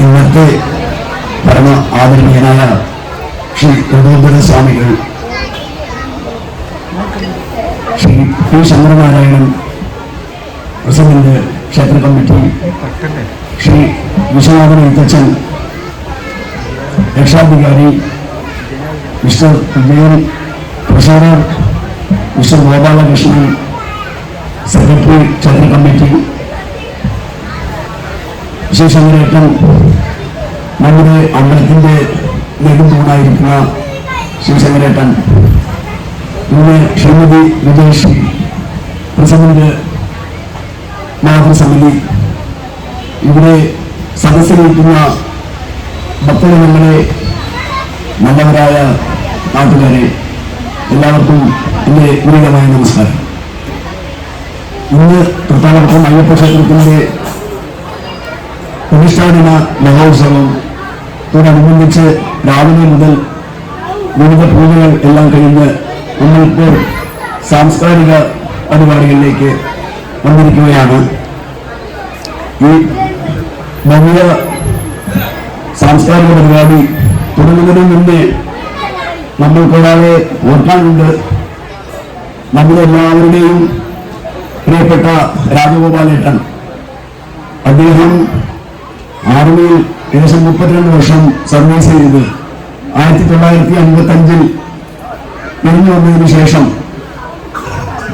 ഇന്നത്തെ പരമ ആദരണീയനായ ശ്രീ ത്രിദോന്തര സ്വാമികൾ, ശ്രീ പി ശങ്കരനാരായണൻ പ്രസിഡന്റ് ക്ഷേത്ര കമ്മിറ്റി, ശ്രീ വിശ്വനാഥൻ എഴുത്തച്ഛൻ രക്ഷാധികാരി, mister Vijayan treasurer, mister Gopalakrishnan secretary ക്ഷേത്ര കമ്മിറ്റി, ശിവശങ്കരേട്ടൻ നമ്മുടെ അമ്പലത്തിൻ്റെ നെടുന്തൂണായിരിക്കുന്ന ശിവശങ്കരേട്ടൻ, ഇന്ന് ശ്രീമതി വിജയശ്രീ പ്രസിഡന്റ് മാതൃസമിതി, ഇവിടെ സദസ്സിലിരിക്കുന്ന ഭക്തജനങ്ങളെ, നല്ലവരായ നാട്ടുകാരെ, എല്ലാവർക്കും എൻ്റെ ഉന്നതമായ നമസ്കാരം. ഇന്ന് തൃത്താലക്കുളം അയ്യപ്പ ക്ഷേത്രത്തിൻ്റെ പ്രതിഷ്ഠാദിന മഹോത്സവം തോടനുബന്ധിച്ച് രാവിലെ മുതൽ വിവിധ പൂജകൾ എല്ലാം കഴിഞ്ഞ് നമ്മളിപ്പോൾ സാംസ്കാരിക പരിപാടികളിലേക്ക് വന്നിരിക്കുകയാണ്. ഈ ഭവ്യ സാംസ്കാരിക പരിപാടി തുടങ്ങുന്നതിന് മുന്നേ നമ്മൾക്കൊരാളെ ഓർക്കാനുണ്ട്. നമ്മളെല്ലാവരുടെയും പ്രിയപ്പെട്ട രാജഗോപാലേട്ടൻ. അദ്ദേഹം ആർമിയിൽ ഏകദേശം 32 വർഷം സർവീസ് ചെയ്ത് 1955 പിരിഞ്ഞു വന്നതിന് ശേഷം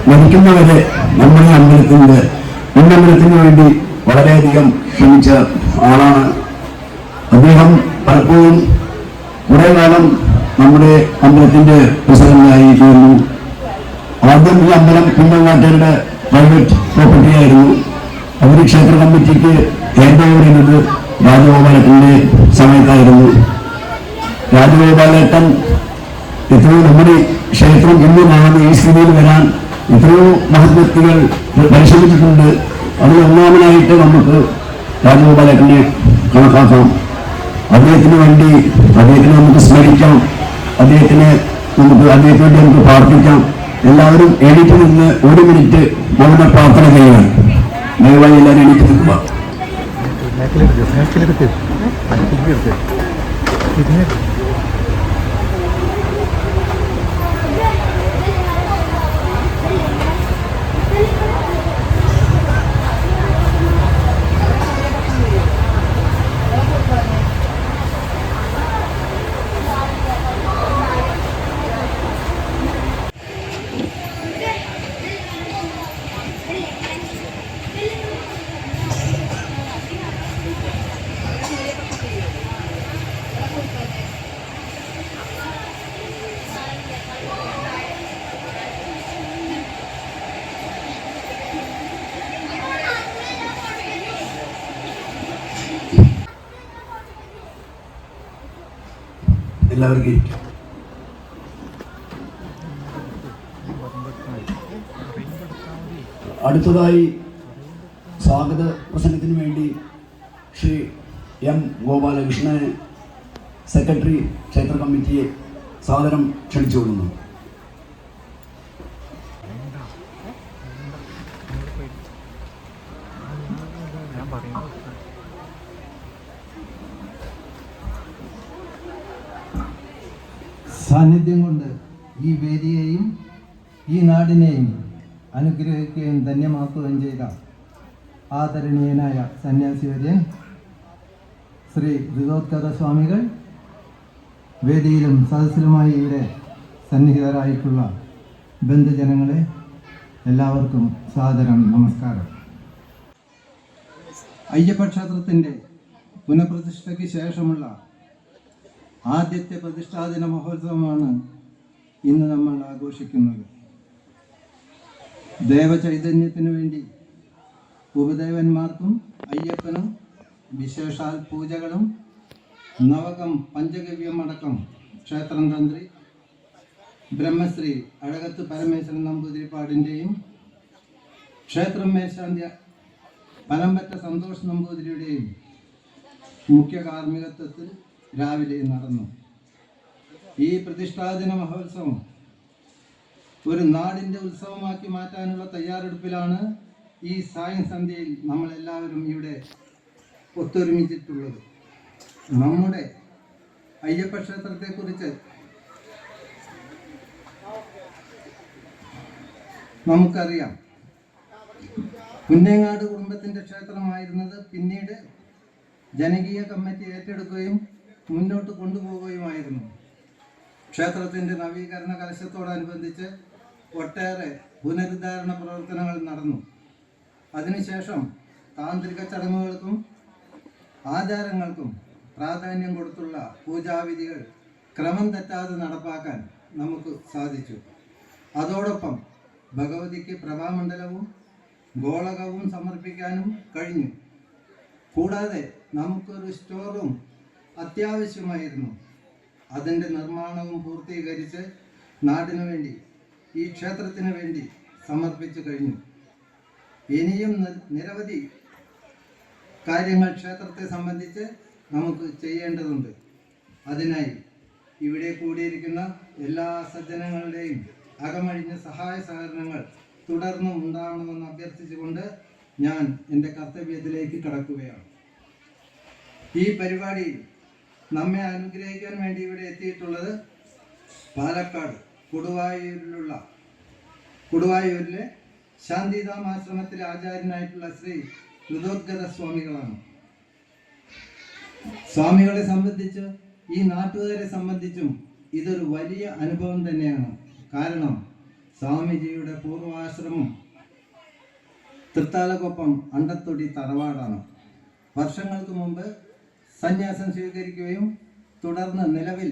മരിക്കുന്നവരെ നമ്മുടെ അമ്പലത്തിന് വേണ്ടി വളരെയധികം ശ്രമിച്ച ആളാണ് അദ്ദേഹം. പലപ്പോഴും കുറെ കാലം നമ്മുടെ അമ്പലത്തിന്റെ പ്രസിഡന്റായി തീർന്നു. ആദ്യം ഈ അമ്പലം കുഞ്ഞങ്ങാട്ടരുടെ പ്രൈവറ്റ് പ്രോപ്പർട്ടി ആയിരുന്നു. അവർ ക്ഷേത്ര കമ്മിറ്റിക്ക് ഹാൻഡ് ഓവർ ചെയ്യുന്നത് രാജഗോപാലേട്ടൻ്റെ സമയത്തായിരുന്നു. രാജഗോപാലേട്ടൻ എത്രയോ നമ്മുടെ ക്ഷേത്രം ഇന്ന് കാണുന്ന ഈ സ്ഥിതിയിൽ വരാൻ എത്രയോ മഹത്വ്യക്തികൾ പരിശ്രമിച്ചിട്ടുണ്ട്. അതിൽ ഒന്നാമനായിട്ട് നമുക്ക് രാജഗോപാലേട്ടനെ കണക്കാക്കാം. അദ്ദേഹത്തിന് വേണ്ടി അദ്ദേഹത്തിനെ നമുക്ക് സ്മരിക്കാം, അദ്ദേഹത്തിന് വേണ്ടി നമുക്ക് പ്രാർത്ഥിക്കാം. എല്ലാവരും എണീറ്റ് നിന്ന് 1 മിനിറ്റ് മൗന പ്രാർത്ഥന ചെയ്യുകയാണ്. ദയവായി എല്ലാവരും എണീറ്റ് നിൽക്കുക. എല്ലാവർക്കും അടുത്തതായി സ്വാഗത പ്രസംഗത്തിന് വേണ്ടി ശ്രീ എം ഗോപാലകൃഷ്ണനെ സെക്രട്ടറി ക്ഷേത്ര കമ്മിറ്റിയെ സാദരം ക്ഷണിച്ചുകൊള്ളുന്നു. സാന്നിധ്യം കൊണ്ട് ഈ വേദിയെയും ഈ നാടിനെയും അനുഗ്രഹിക്കുകയും ധന്യമാക്കുകയും ചെയ്ത ആദരണീയനായ സന്യാസിവര്യൻ ശ്രീ ത്രിദോത്തര സ്വാമികൾ, വേദിയിലും സദസ്സിലുമായി ഇവിടെ സന്നിഹിതരായിട്ടുള്ള ബന്ധുജനങ്ങളെ, എല്ലാവർക്കും സാദരം നമസ്കാരം. അയ്യപ്പ ക്ഷേത്രത്തിൻ്റെ പുനഃപ്രതിഷ്ഠയ്ക്ക് ശേഷമുള്ള ആദ്യത്തെ പ്രതിഷ്ഠാദിന മഹോത്സവമാണ് ഇന്ന് നമ്മൾ ആഘോഷിക്കുന്നത്. ദേവചൈതന്യത്തിനു വേണ്ടി ഉപദേവന്മാർക്കും അയ്യപ്പനും വിശേഷാൽ പൂജകളും നവകം പഞ്ചഗവ്യം അടക്കം ക്ഷേത്രം തന്ത്രി ബ്രഹ്മശ്രീ അഴകത്ത് പരമേശ്വരൻ നമ്പൂതിരിപ്പാടിൻ്റെയും ക്ഷേത്രം മേൽശാന്തി പനമ്പറ്റ സന്തോഷ് നമ്പൂതിരിയുടെയും മുഖ്യ കാർമ്മികത്വത്തിൽ രാവിലെ നടന്നു. ഈ പ്രതിഷ്ഠാദിന മഹോത്സവം ഒരു നാടിൻ്റെ ഉത്സവമാക്കി മാറ്റാനുള്ള തയ്യാറെടുപ്പിലാണ് ഈ സായം സന്ധ്യയിൽ നമ്മളെല്ലാവരും ഇവിടെ ഒത്തൊരുമിച്ചിട്ടുള്ളത്. നമ്മുടെ അയ്യപ്പ ക്ഷേത്രത്തെക്കുറിച്ച് നമുക്കറിയാം. പുന്നേങ്ങാട് കുടുംബത്തിൻ്റെ ക്ഷേത്രമായിരുന്നത് പിന്നീട് ജനകീയ കമ്മിറ്റി ഏറ്റെടുക്കുകയും മുന്നോട്ട് കൊണ്ടുപോവുകയുമായിരുന്നു. ക്ഷേത്രത്തിൻ്റെ നവീകരണ കലശത്തോടനുബന്ധിച്ച് ഒട്ടേറെ പുനരുദ്ധാരണ പ്രവർത്തനങ്ങൾ നടന്നു. അതിനുശേഷം താന്ത്രിക ചടങ്ങുകൾക്കും ആചാരങ്ങൾക്കും പ്രാധാന്യം കൊടുത്തുള്ള പൂജാവിധികൾ ക്രമം തെറ്റാതെ നടപ്പാക്കാൻ നമുക്ക് സാധിച്ചു. അതോടൊപ്പം ഭഗവതിക്ക് പ്രഭാമണ്ഡലവും ഗോളകവും സമർപ്പിക്കാനും കഴിഞ്ഞു. കൂടാതെ നമുക്കൊരു സ്റ്റോർ റൂം അത്യാവശ്യമായിരുന്നു. അതിൻ്റെ നിർമ്മാണവും പൂർത്തീകരിച്ച് നാടിനു വേണ്ടി, ഈ ക്ഷേത്രത്തിന് വേണ്ടി സമർപ്പിച്ചു കഴിഞ്ഞു. ഇനിയും നിരവധി കാര്യങ്ങൾ ക്ഷേത്രത്തെ സംബന്ധിച്ച് നമുക്ക് ചെയ്യേണ്ടതുണ്ട്. അതിനായി ഇവിടെ കൂടിയിരിക്കുന്ന എല്ലാ സജ്ജനങ്ങളുടെയും അകമഴിഞ്ഞ സഹായ സഹകരണങ്ങൾ തുടർന്നും ഉണ്ടാവണമെന്ന് അഭ്യർത്ഥിച്ചുകൊണ്ട് ഞാൻ എൻ്റെ കർത്തവ്യത്തിലേക്ക് കടക്കുകയാണ്. ഈ പരിപാടിയിൽ നമ്മെ അനുഗ്രഹിക്കാൻ വേണ്ടി ഇവിടെ എത്തിയിട്ടുള്ളത് പാലക്കാട് കൊടുവായൂരിലെ ശാന്തിധാം ആശ്രമത്തിലെ ആചാര്യനായിട്ടുള്ള ശ്രീ ഋതോദ്ഗത സ്വാമികളാണ്. സ്വാമികളെ സംബന്ധിച്ച്, ഈ നാട്ടുകാരെ സംബന്ധിച്ചും ഇതൊരു വലിയ അനുഭവം തന്നെയാണ്. കാരണം സ്വാമിജിയുടെ പൂർവാശ്രമം തൃത്താലക്കൊപ്പം അണ്ടത്തൊടി തറവാടാണ്. വർഷങ്ങൾക്ക് മുമ്പ് സന്യാസം സ്വീകരിക്കുകയും തുടർന്ന് നിലവിൽ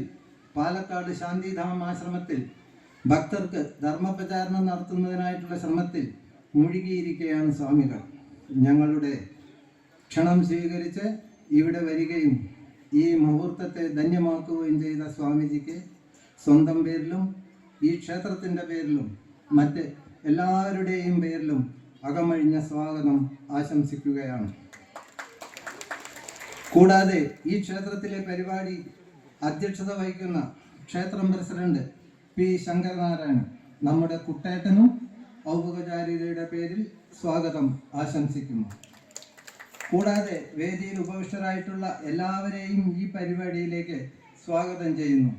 പാലക്കാട് ശാന്തിധാം ആശ്രമത്തിൽ ഭക്തർക്ക് ധർമ്മപ്രചാരണം നടത്തുന്നതിനായിട്ടുള്ള ശ്രമത്തിൽ മുഴുകിയിരിക്കുകയാണ് സ്വാമികൾ. ഞങ്ങളുടെ ക്ഷണം സ്വീകരിച്ച് ഇവിടെ വരികയും ഈ മുഹൂർത്തത്തെ ധന്യമാക്കുകയും ചെയ്ത സ്വാമിജിക്ക് സ്വന്തം പേരിലും ഈ ക്ഷേത്രത്തിൻ്റെ പേരിലും മറ്റ് എല്ലാവരുടെയും പേരിലും അകമഴിഞ്ഞ സ്വാഗതം ആശംസിക്കുകയാണ്. കൂടാതെ ഈ ക്ഷേത്രത്തിലെ പരിപാടി അധ്യക്ഷത വഹിക്കുന്ന ക്ഷേത്രം പ്രസിഡന്റ് പി ശങ്കരനാരായണൻ നമ്മുടെ കുട്ടേട്ടനും ഔപചാരികതയുടെ പേരിൽ സ്വാഗതം ആശംസിക്കുന്നു. കൂടാതെ വേദിയിൽ ഉപവിഷ്ടരായിട്ടുള്ള എല്ലാവരെയും ഈ പരിപാടിയിലേക്ക് സ്വാഗതം ചെയ്യുന്നു.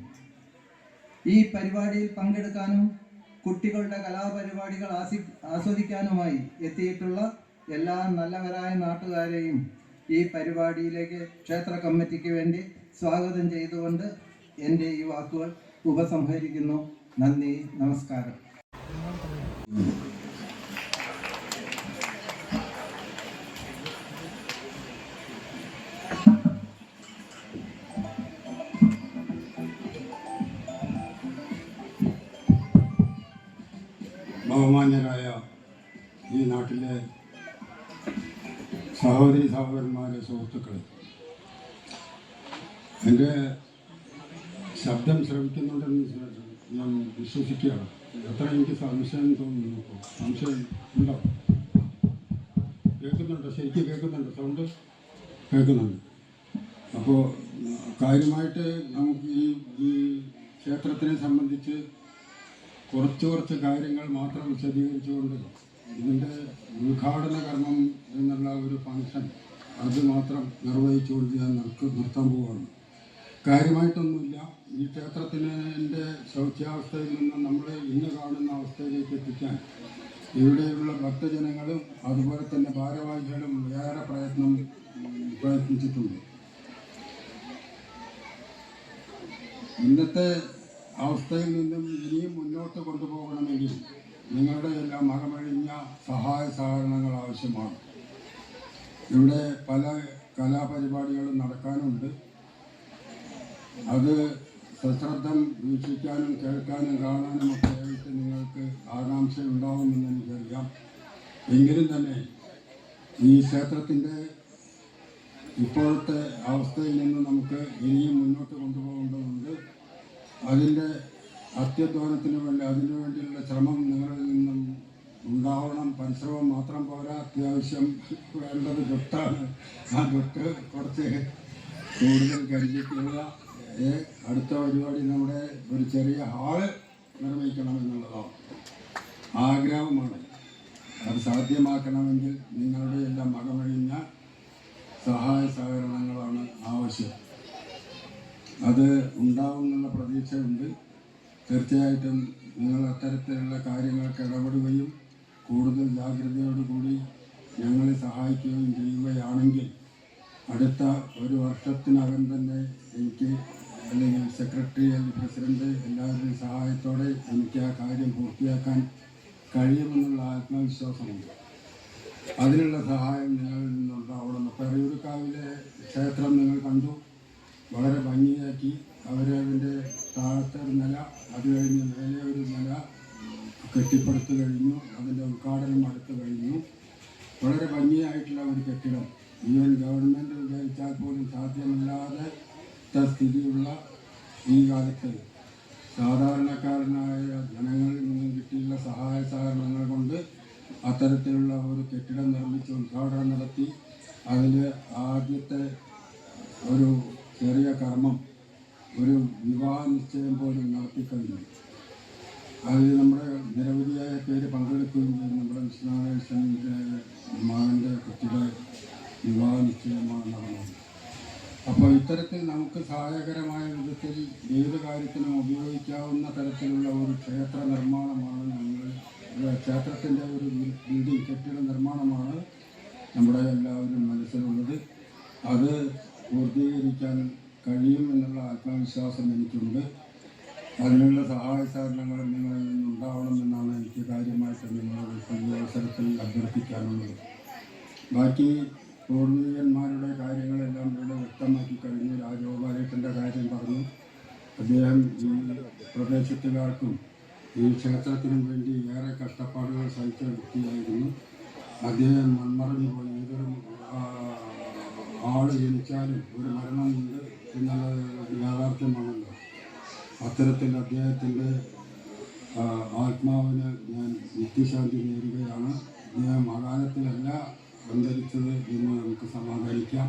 ഈ പരിപാടിയിൽ പങ്കെടുക്കാനും കുട്ടികളുടെ കലാപരിപാടികൾ ആസ്വദിക്കാനുമായി എത്തിയിട്ടുള്ള എല്ലാ നല്ലവരായ നാട്ടുകാരെയും ഈ പരിപാടിയിലേക്ക് ക്ഷേത്ര കമ്മിറ്റിക്ക് വേണ്ടി സ്വാഗതം ചെയ്തുകൊണ്ട് എൻ്റെ ഈ വാക്കുകൾ ഉപസംഹരിക്കുന്നു. നന്ദി, നമസ്കാരം. ബഹുമാന്യരായ ഈ നാട്ടിലെ സഹോദരി സഹോദരന്മാരെ, സുഹൃത്തുക്കളെ, എൻ്റെ ശബ്ദം ശ്രവിക്കുന്നുണ്ടെന്ന് ഞാൻ വിശ്വസിക്കുകയാണ്. എത്ര എനിക്ക് സംശയം തോന്നുന്നു. സംശയം ഉണ്ടോ? കേൾക്കുന്നുണ്ടോ? ശരിക്കും കേൾക്കുന്നുണ്ടോ? സൗണ്ട് കേൾക്കുന്നുണ്ട്. അപ്പോൾ കാര്യമായിട്ട് നമുക്ക് ഈ ക്ഷേത്രത്തിനെ സംബന്ധിച്ച് കുറച്ച് കാര്യങ്ങൾ മാത്രം വിശദീകരിച്ചുകൊണ്ട് ഇതിൻ്റെ ഉദ്ഘാടന കർമ്മം എന്നുള്ള ഒരു ഫംഗ്ഷൻ അത് മാത്രം നിർവഹിച്ചുകൊണ്ട് ഞാൻ നിർത്താൻ പോവുകയാണ്. കാര്യമായിട്ടൊന്നുമില്ല. ഈ ക്ഷേത്രത്തിൻ്റെ ശൗച്യാവസ്ഥയിൽ നിന്ന് നമ്മൾ ഇന്ന് കാണുന്ന അവസ്ഥയിലേക്ക് എത്തിക്കാൻ ഇവിടെയുള്ള ഭക്തജനങ്ങളും അതുപോലെ തന്നെ ഭാരവാഹികളും ഏറെ പ്രയത്നിച്ചിട്ടുണ്ട്. ഇന്നത്തെ അവസ്ഥയിൽ നിന്നും ഇനിയും മുന്നോട്ട് കൊണ്ടുപോകണമെങ്കിൽ നിങ്ങളുടെ എല്ലാം അകമഴിഞ്ഞ സഹായ സഹകരണങ്ങൾ ആവശ്യമാണ്. ഇവിടെ പല കലാപരിപാടികളും നടക്കാനുണ്ട്. അത് സശ്രദ്ധം വീക്ഷിക്കാനും കേൾക്കാനും കാണാനും ഒക്കെ ആയിട്ട് നിങ്ങൾക്ക് ആകാംക്ഷ ഉണ്ടാവുമെന്ന് എനിക്കറിയാം. എങ്കിലും തന്നെ ഈ ക്ഷേത്രത്തിൻ്റെ ഇപ്പോഴത്തെ അവസ്ഥയിൽ നിന്ന് നമുക്ക് ഇനിയും മുന്നോട്ട് കൊണ്ടുപോകേണ്ടതുണ്ട്. അതിൻ്റെ അത്യധ്വാനത്തിന് വേണ്ടി അതിനു വേണ്ടിയുള്ള ശ്രമം നിങ്ങളിൽ നിന്നും ഉണ്ടാവണം. പരിശ്രമം മാത്രം പോരാ, അത്യാവശ്യം വേണ്ടത് ദുട്ടാണ്. ആ ദുട്ട് കുറച്ച് കൂടുതൽ കരുതിയിട്ടുള്ള അടുത്ത പരിപാടി നമ്മുടെ ഒരു ചെറിയ ഹാള് നിർമ്മിക്കണം എന്നുള്ളതാണ് ആഗ്രഹമാണ്. അത് സാധ്യമാക്കണമെങ്കിൽ നിങ്ങളുടെ എല്ലാം മകമഴിഞ്ഞ സഹായ സഹകരണങ്ങളാണ് ആവശ്യം. അത് ഉണ്ടാവുമെന്നുള്ള പ്രതീക്ഷയുണ്ട്. തീർച്ചയായിട്ടും നിങ്ങൾ അത്തരത്തിലുള്ള കാര്യങ്ങൾക്ക് ഇടപെടുകയും കൂടുതൽ ജാഗ്രതയോടുകൂടി ഞങ്ങളെ സഹായിക്കുകയും ചെയ്യുകയാണെങ്കിൽ അടുത്ത ഒരു വർഷത്തിനകം തന്നെ എനിക്ക് അല്ലെങ്കിൽ സെക്രട്ടറി അല്ലെങ്കിൽ പ്രസിഡന്റ് എല്ലാവരുടെയും സഹായത്തോടെ എനിക്ക് ആ കാര്യം പൂർത്തിയാക്കാൻ കഴിയുമെന്നുള്ള ആത്മവിശ്വാസമുണ്ട്. അതിനുള്ള സഹായം നിങ്ങളിൽ നിന്നുണ്ടാവണം. പെരയൂർക്കാവിലെ ക്ഷേത്രം നിങ്ങൾ കണ്ടു, വളരെ ഭംഗിയാക്കി അവരതിൻ്റെ താഴത്തെ ഒരു നില, അത് കഴിഞ്ഞ് മേലെ ഒരു നില കെട്ടിപ്പടുത്തു കഴിഞ്ഞു. അതിൻ്റെ ഉദ്ഘാടനം അടുത്ത് കഴിഞ്ഞു. വളരെ ഭംഗിയായിട്ടുള്ള ഒരു കെട്ടിടം. ഈവൻ ഗവൺമെൻറ് വിചാരിച്ചാൽ പോലും സാധ്യമല്ലാതെ സ്ഥിതിയുള്ള ഈ കാലത്ത് സാധാരണക്കാരനായ ജനങ്ങളിൽ നിന്നും കിട്ടിയുള്ള സഹായ സഹകരണങ്ങൾ കൊണ്ട് അത്തരത്തിലുള്ള ഒരു കെട്ടിടം നിർമ്മിച്ച് ഉദ്ഘാടനം നടത്തി അതിൽ ആദ്യത്തെ ഒരു ചെറിയ കർമ്മം, ഒരു വിവാഹ നിശ്ചയം പോലും നടത്തിക്കഴിഞ്ഞു. അതിൽ നമ്മുടെ നിരവധിയായ പേര് പങ്കെടുക്കുകയും ചെയ്തു. നമ്മുടെ വിശ്വനാഥേശ്വരൻ്റെ മകൻ്റെ കുട്ടിയുടെ വിവാഹ നിശ്ചയമാണ് നടന്നത്. അപ്പോൾ ഇത്തരത്തിൽ നമുക്ക് സഹായകരമായ വിധത്തിൽ ഏത് കാര്യത്തിനും ഉപയോഗിക്കാവുന്ന തരത്തിലുള്ള ഒരു ക്ഷേത്ര നിർമ്മാണമാണ് ക്ഷേത്രത്തിൻ്റെ ഒരു ബിൽഡിംഗ് കെട്ടിട നിർമ്മാണമാണ് നമ്മുടെ എല്ലാവരും മനസ്സിലുള്ളത്. അത് പൂർത്തീകരിക്കാൻ കഴിയും എന്നുള്ള ആത്മവിശ്വാസം എനിക്കുണ്ട്. അതിനുള്ള സഹായ സഹകരണങ്ങൾ നിങ്ങളിൽ നിന്നുണ്ടാവണമെന്നാണ് എനിക്ക് കാര്യമായിട്ട് നിങ്ങളോട് ഈ അവസരത്തിൽ അഭ്യർത്ഥിക്കാനുള്ളത്. ബാക്കി പൂർവികന്മാരുടെ കാര്യങ്ങളെല്ലാം ഇവിടെ വ്യക്തമാക്കി കഴിഞ്ഞു. രാജഗോപാലേട്ടൻ്റെ കാര്യം പറഞ്ഞു. അദ്ദേഹം ഈ പ്രദേശത്തുകാർക്കും ഈ ക്ഷേത്രത്തിനും വേണ്ടി ഏറെ കഷ്ടപ്പാടുകൾ സഹിച്ച വ്യക്തിയായിരുന്നു. അദ്ദേഹം മൺമറഞ്ഞു പോയി. ഏതൊരു ആള് ജനിച്ചാലും ഒരു മരണമുണ്ട് എന്നുള്ളത് യാഥാർത്ഥ്യമാണല്ലോ. അത്തരത്തിൽ അദ്ദേഹത്തിൻ്റെ ആത്മാവിന് ഞാൻ നിത്യശാന്തി നേരുകയാണ്. അദ്ദേഹം അകാലത്തിലല്ല അന്തരിച്ചത് എന്ന് നമുക്ക് സമാധാനിക്കാം.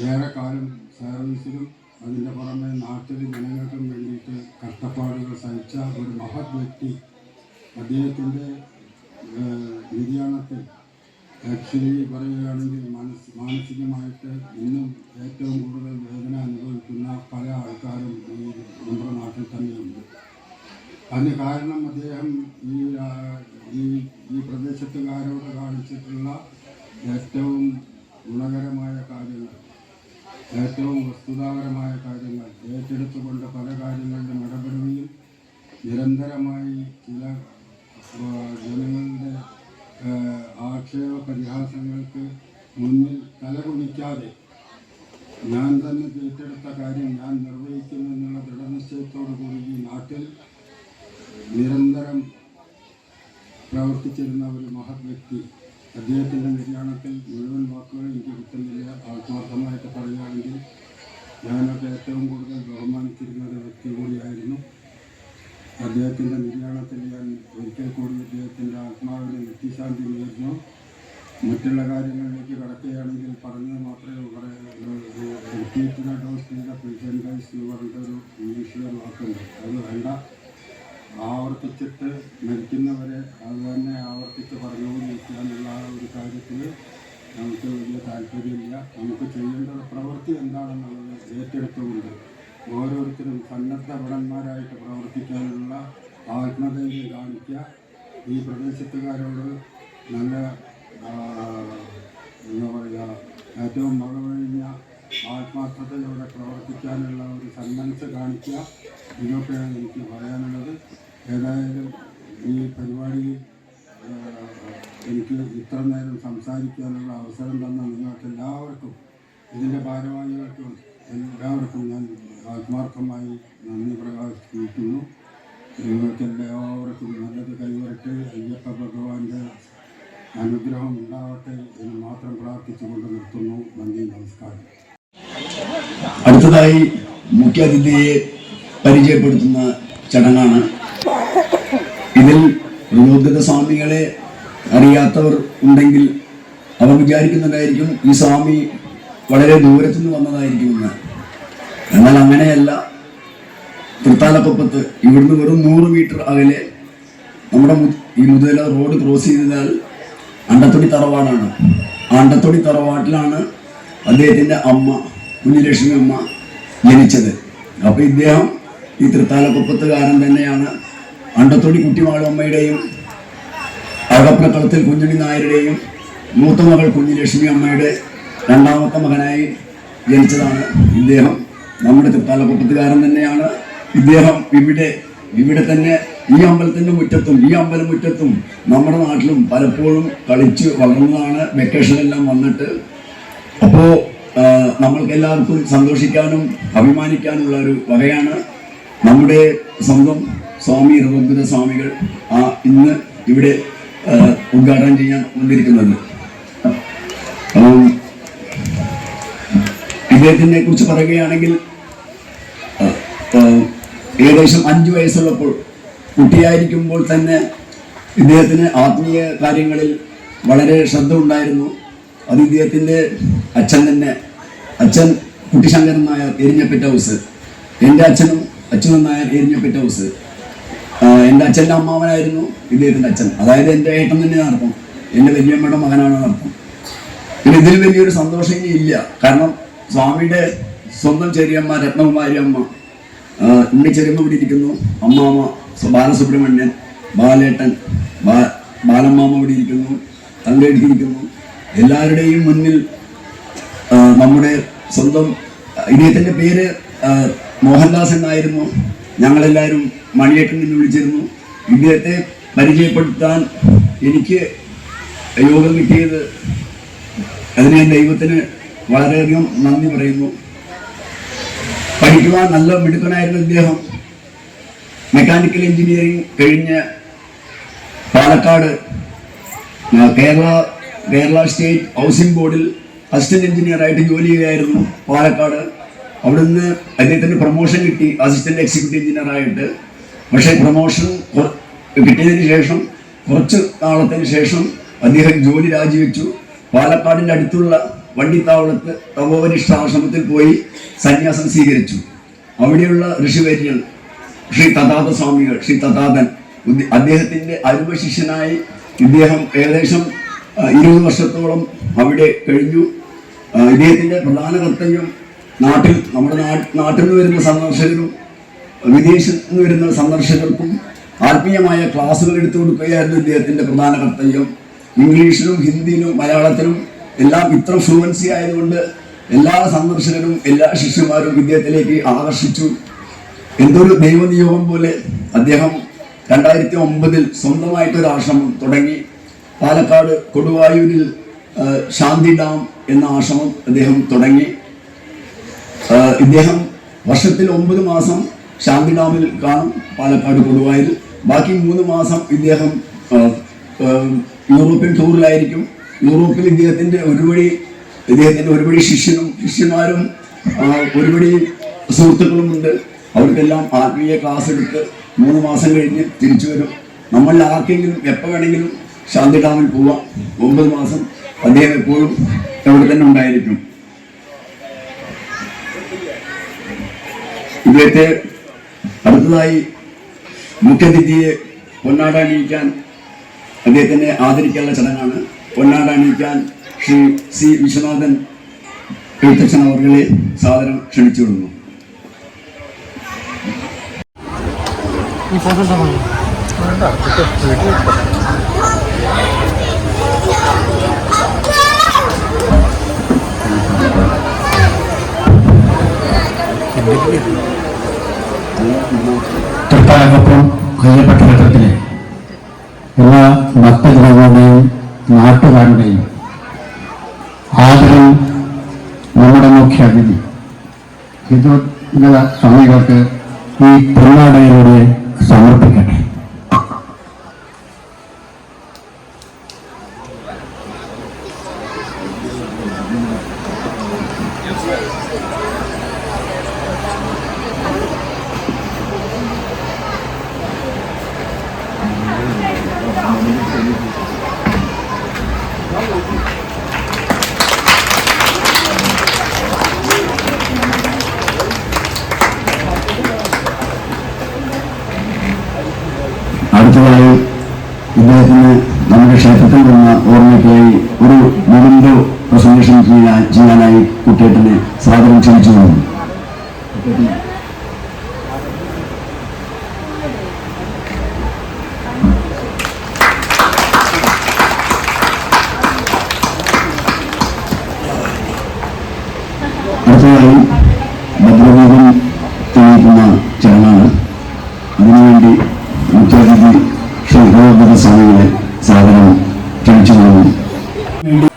ഏറെക്കാലം സർവീസിലും അതിൻ്റെ പുറമെ നാട്ടിൽ ജനങ്ങൾക്കും വേണ്ടിയിട്ട് കഷ്ടപ്പാടുകൾ സഹിച്ച ഒരു മഹത് വ്യക്തി. അദ്ദേഹത്തിൻ്റെ നിര്യാണത്തിൽ ആക്ച്വലി പറയുകയാണെങ്കിൽ മാനസികമായിട്ട് ഇന്നും ഏറ്റവും കൂടുതൽ വേദന അനുഭവിക്കുന്ന പല ആൾക്കാരും ഈ നമ്മുടെ നാട്ടിൽ തന്നെയുണ്ട്. അതിന് കാരണം അദ്ദേഹം ഈ പ്രദേശത്തുകാരോട് കാണിച്ചിട്ടുള്ള ഏറ്റവും ഗുണകരമായ കാര്യങ്ങൾ, ഏറ്റവും വസ്തുതാപരമായ കാര്യങ്ങൾ ഏറ്റെടുത്തുകൊണ്ട് പല കാര്യങ്ങളിലും ഇടപെടുകയും നിരന്തരമായി ചില ജനങ്ങളുടെ ആക്ഷേപ പരിഹാസങ്ങൾക്ക് മുന്നിൽ തലകുനിക്കാതെ ഞാൻ തന്നെ ഏറ്റെടുത്ത കാര്യം ഞാൻ നിർവഹിക്കുമെന്നുള്ള ദൃഢനിശ്ചയത്തോടു കൂടി ഈ നാട്ടിൽ നിരന്തരം പ്രവർത്തിച്ചിരുന്ന ഒരു മഹത് വ്യക്തി. അദ്ദേഹത്തിൻ്റെ നിര്യാണത്തിൽ മുഴുവൻ വാക്കുകൾ എനിക്ക് കിട്ടുന്നില്ല. ആത്മാർത്ഥമായിട്ട് പറയുകയാണെങ്കിൽ ഞാനൊക്കെ ഏറ്റവും കൂടുതൽ ബഹുമാനിച്ചിരുന്ന ഒരു വ്യക്തി കൂടിയായിരുന്നു. അദ്ദേഹത്തിൻ്റെ നിര്യാണത്തിൽ ഞാൻ ഒരിക്കൽ കൂടി അദ്ദേഹത്തിൻ്റെ ആത്മാവിന് നിത്യശാന്തി നേരുന്നു. മറ്റുള്ള കാര്യങ്ങളിലേക്ക് കടക്കുകയാണെങ്കിൽ പറഞ്ഞത് മാത്രമേ റിപ്പീറ്റഡ് ഡോസ് ചെയ്ത പേഷ്യൻറ്റൈസ് എന്ന് പറഞ്ഞിട്ടൊരു ഇംഗ്ലീഷിലെ വാക്കുണ്ട്. അത് വേണ്ട, ആവർത്തിച്ചിട്ട് മരിക്കുന്നവരെ അത് തന്നെ ആവർത്തിച്ച് പറഞ്ഞുകൊണ്ടിരിക്കുക എന്നുള്ള ആ ഒരു കാര്യത്തിൽ നമുക്ക് വലിയ താല്പര്യമില്ല. നമുക്ക് ചെയ്യേണ്ട പ്രവൃത്തി എന്താണെന്നുള്ളത് ഏറ്റെടുത്തുകൊണ്ട് ഓരോരുത്തരും സന്നദ്ധ ഭടന്മാരായിട്ട് പ്രവർത്തിക്കാനുള്ള ആത്മധൈര്യം കാണിക്കുക. ഈ പ്രദേശത്തുകാരോട് നല്ല എന്താ പറയുക, ഏറ്റവും മകവഴിഞ്ഞ ആത്മാർത്ഥതയോടെ പ്രവർത്തിക്കാനുള്ള ഒരു സന്മനസ് കാണിക്കുക. ഇതൊക്കെയാണ് എനിക്ക് പറയാനുള്ളത്. ഏതായാലും ഈ പരിപാടി എനിക്ക് ഇത്ര നേരം സംസാരിക്കാനുള്ള അവസരം തന്ന നിങ്ങൾക്ക് എല്ലാവർക്കും, ഇതിൻ്റെ ഭാരവാഹികൾക്കും എല്ലാവർക്കും ഞാൻ ആത്മാർത്ഥമായി നന്ദി പ്രകാശിപ്പിക്കുന്നു. നിങ്ങൾക്ക് എല്ലാവർക്കും നല്ലത് കൈവരട്ടെ, അയ്യപ്പ ഭഗവാന്റെ അനുഗ്രഹം ഉണ്ടാവട്ടെ എന്ന് മാത്രം പ്രാർത്ഥിച്ചുകൊണ്ട് നിർത്തുന്നു. നന്ദി, നമസ്കാരം. അടുത്തതായി മുഖ്യാതിഥിയെ പരിചയപ്പെടുത്തുന്ന ചടങ്ങാണ്. ഇതിൽ ത്രിലോക്യത സ്വാമികളെ അറിയാത്തവർ ഉണ്ടെങ്കിൽ അവർ വിചാരിക്കുന്നുണ്ടായിരിക്കും ഈ സ്വാമി വളരെ ദൂരത്തുനിന്ന് വന്നതായിരിക്കുമെന്ന്. എന്നാൽ അങ്ങനെയല്ല. തൃത്താലക്കൊപ്പത്ത് ഇവിടുന്ന് വെറും 100 മീറ്റർ അകലെ നമ്മുടെ ഈ മുതല റോഡ് ക്രോസ് ചെയ്താൽ അണ്ടത്തൊടി തറവാടാണ്. അണ്ടത്തൊടി തറവാട്ടിലാണ് അദ്ദേഹത്തിൻ്റെ അമ്മ കുഞ്ഞിലക്ഷ്മി അമ്മ ജനിച്ചത്. അപ്പോൾ ഇദ്ദേഹം ഈ തൃത്താലക്കൊപ്പത്തുകാരൻ തന്നെയാണ്. അണ്ടത്തൊടി കുട്ടിമാളമ്മയുടെയും അഴകപ്രക്കളത്തിൽ കുഞ്ഞുണ്ണി നായരുടെയും മൂത്ത മകൾ കുഞ്ഞിലക്ഷ്മി അമ്മയുടെ രണ്ടാമത്തെ മകനായി ജനിച്ചതാണ് ഇദ്ദേഹം. നമ്മുടെ തൃത്താലക്കൊപ്പത്തുകാരൻ തന്നെയാണ് ഇദ്ദേഹം. ഇവിടെ തന്നെ ഈ അമ്പലത്തിൻ്റെ മുറ്റത്തും ഈ അമ്പലമുറ്റത്തും നമ്മുടെ നാട്ടിലും പലപ്പോഴും കളിച്ച് വളർന്നതാണ്, വെക്കേഷനെല്ലാം വന്നിട്ട്. അപ്പോൾ നമ്മൾക്ക് എല്ലാവർക്കും സന്തോഷിക്കാനും അഭിമാനിക്കാനുള്ള ഒരു വകയാണ് നമ്മുടെ സ്വന്തം സ്വാമി ത്രിലോക്യത സ്വാമികൾ ഇന്ന് ഇവിടെ ഉദ്ഘാടനം ചെയ്യാൻ വന്നിരിക്കുന്നത്. ഇദ്ദേഹത്തിനെ കുറിച്ച് പറയുകയാണെങ്കിൽ ഏകദേശം 5 വയസ്സുള്ളപ്പോൾ കുട്ടിയായിരിക്കുമ്പോൾ തന്നെ ഇദ്ദേഹത്തിന് ആത്മീയ കാര്യങ്ങളിൽ വളരെ ശ്രദ്ധ ഉണ്ടായിരുന്നു. അത് ഇദ്ദേഹത്തിൻ്റെ അച്ഛൻ തന്നെ. അച്ഛൻ കുട്ടിശങ്കരൻ നായർ എരിഞ്ഞപ്പറ്റ ഹൗസ്, എൻ്റെ അച്ഛനും നായർ എരിഞ്ഞപ്പറ്റ ഹൗസ്. എൻ്റെ അച്ഛൻ്റെ അമ്മാവനായിരുന്നു ഇദ്ദേഹത്തിൻ്റെ അച്ഛൻ. അതായത് എൻ്റെ ഏട്ടൻ തന്നെ നടത്തും, എൻ്റെ വലിയമ്മയുടെ മകനാണ് നടത്തും. പിന്നെ ഇതിൽ വലിയൊരു സന്തോഷം ഇനി ഇല്ല. കാരണം സ്വാമിയുടെ സ്വന്തം ചെറിയമ്മ രത്നകുമാരി അമ്മ ഉണ്ണി ചെറിയമ്മ ഇവിടെ ഇരിക്കുന്നു, അമ്മാമ്മ ബാലസുബ്രഹ്മണ്യൻ, ബാലേട്ടൻ, ബാലമ്മാമ്മ ഇവിടെ ഇരിക്കുന്നു, തങ്കെടുത്തിരിക്കുന്നു. എല്ലാവരുടെയും മുന്നിൽ നമ്മുടെ സ്വന്തം ഇദ്ദേഹത്തിൻ്റെ പേര് മോഹൻദാസ് എന്നായിരുന്നു. ഞങ്ങളെല്ലാവരും മണിയേട്ടൻ എന്ന് വിളിച്ചിരുന്നു. ഇദ്ദേഹത്തെ പരിചയപ്പെടുത്താൻ എനിക്ക് യോഗം കിട്ടിയത് അതിന് ഞാൻ ദൈവത്തിന് വളരെയധികം നന്ദി പറയുന്നു. പഠിക്കുവാൻ നല്ല മിടുക്കനായിരുന്നു ഇദ്ദേഹം. മെക്കാനിക്കൽ എഞ്ചിനീയറിംഗ് കഴിഞ്ഞ് പാലക്കാട് കേരള സ്റ്റേറ്റ് ഹൗസിംഗ് ബോർഡിൽ അസിസ്റ്റന്റ് എഞ്ചിനീയറായിട്ട് ജോലി ചെയ്യുകയായിരുന്നു പാലക്കാട്. അവിടുന്ന് അദ്ദേഹത്തിന് പ്രൊമോഷൻ കിട്ടി അസിസ്റ്റന്റ് എക്സിക്യൂട്ടീവ് എഞ്ചിനീയറായിട്ട്. പക്ഷേ പ്രൊമോഷൻ കിട്ടിയതിന് ശേഷം കുറച്ച് നാളത്തിന് ശേഷം അദ്ദേഹം ജോലി രാജിവെച്ചു. പാലക്കാടിൻ്റെ അടുത്തുള്ള വണ്ടിത്താവളത്ത് തപോവനിഷ്ഠ ആശ്രമത്തിൽ പോയി സന്യാസം സ്വീകരിച്ചു. അവിടെയുള്ള ഋഷിവര്യൻ ശ്രീ തഥാത സ്വാമികൾ, ശ്രീ തഥാതൻ, അദ്ദേഹത്തിൻ്റെ അരുമ ശിഷ്യനായി ഇദ്ദേഹം ഏകദേശം 20 വർഷത്തോളം അവിടെ കഴിഞ്ഞു. ഇദ്ദേഹത്തിൻ്റെ പ്രധാന കർത്തവ്യം നമ്മുടെ നാട്ടിൽ നിന്ന് വരുന്ന സന്ദർശകരും വിദേശത്ത് നിന്ന് വരുന്ന സന്ദർശകർക്കും ആത്മീയമായ ക്ലാസ്സുകൾ എടുത്തു കൊടുക്കുകയായിരുന്നു ഇദ്ദേഹത്തിൻ്റെ പ്രധാന കർത്തവ്യം. ഇംഗ്ലീഷിലും ഹിന്ദിയിലും മലയാളത്തിലും എല്ലാം ഇത്ര ഫ്ലുവൻസി ആയതുകൊണ്ട് എല്ലാ സന്ദർശകരും എല്ലാ ശിഷ്യന്മാരും ഇദ്ദേഹത്തിലേക്ക് ആകർഷിച്ചു. എന്തൊരു ദൈവനിയോഗം പോലെ അദ്ദേഹം 2009 സ്വന്തമായിട്ടൊരു ആശ്രമം തുടങ്ങി. പാലക്കാട് കൊടുവായൂരിൽ ശാന്തി ഡാം എന്ന ആശ്രമം അദ്ദേഹം തുടങ്ങി. ഇദ്ദേഹം വർഷത്തിൽ 9 മാസം ശാന്തി ഡാമിൽ കാണും പാലക്കാട് കൊടുവായൂരിൽ. ബാക്കി 3 മാസം ഇദ്ദേഹം യൂറോപ്യൻ ടൂറിലായിരിക്കും. യൂറോപ്പിൽ ഇദ്ദേഹത്തിൻ്റെ ഒരുപടി ശിഷ്യന്മാരും ഒരുപടി സുഹൃത്തുക്കളും ഉണ്ട്. അവർക്കെല്ലാം ആത്മീയ ക്ലാസ് എടുത്ത് 3 മാസം കഴിഞ്ഞ് തിരിച്ചു വരും. നമ്മളിൽ ആർക്കെങ്കിലും എപ്പോൾ വേണമെങ്കിലും ശാന്തി ഡാമിൽ പോവാം. 9 മാസം അദ്ദേഹം എപ്പോഴും അവിടെ തന്നെ ഉണ്ടായിരിക്കും. ഇദ്ദേഹത്തെ അടുത്തതായി മുഖ്യതിഥിയെ പൊന്നാട അണിയിക്കാൻ അദ്ദേഹത്തിനെ ആദരിക്കാനുള്ള ചടങ്ങാണ്. പൊന്നാട അണിയിക്കാൻ ശ്രീ സി വിശ്വനാഥൻ എഴുത്തച്ഛൻ അവരുടെ സാദരം ക്ഷണിച്ചു വിടുന്നു. തൃത്താലക്കൊപ്പം അയ്യപ്പ ക്ഷേത്രത്തിലെ എല്ലാ ഭക്തജനങ്ങളുടെയും നാട്ടുകാരുടെയും ആദരവും നമ്മുടെ മുഖ്യ അതിഥി ഹിന്ദുഗത സ്വാമികൾക്ക് ഈ പൊന്നാടയിലൂടെ സമർപ്പിക്കട്ടെ. അടുത്തതായി ഇദ്ദേഹത്തിന് നമ്മുടെ ക്ഷേത്രത്തിൽ വന്ന ഓർമ്മയ്ക്കായി ഒരു മൊമെന്റോ പ്രസന്റേഷൻ ചെയ്യാനായി കുട്ടേട്ടനെ സ്വാഗതം ക്ഷണിച്ചു വന്നു. അടുത്തതായി ഭദ്രദീപം തെളിയിക്കുന്ന ചടങ്ങാണ്. അതിനുവേണ്ടി മുഖ്യാതിഥി ശ്രീ ഭഗവത് സ്വാമികളെ സാദരം ക്ഷണിച്ചു കൊള്ളുന്നു.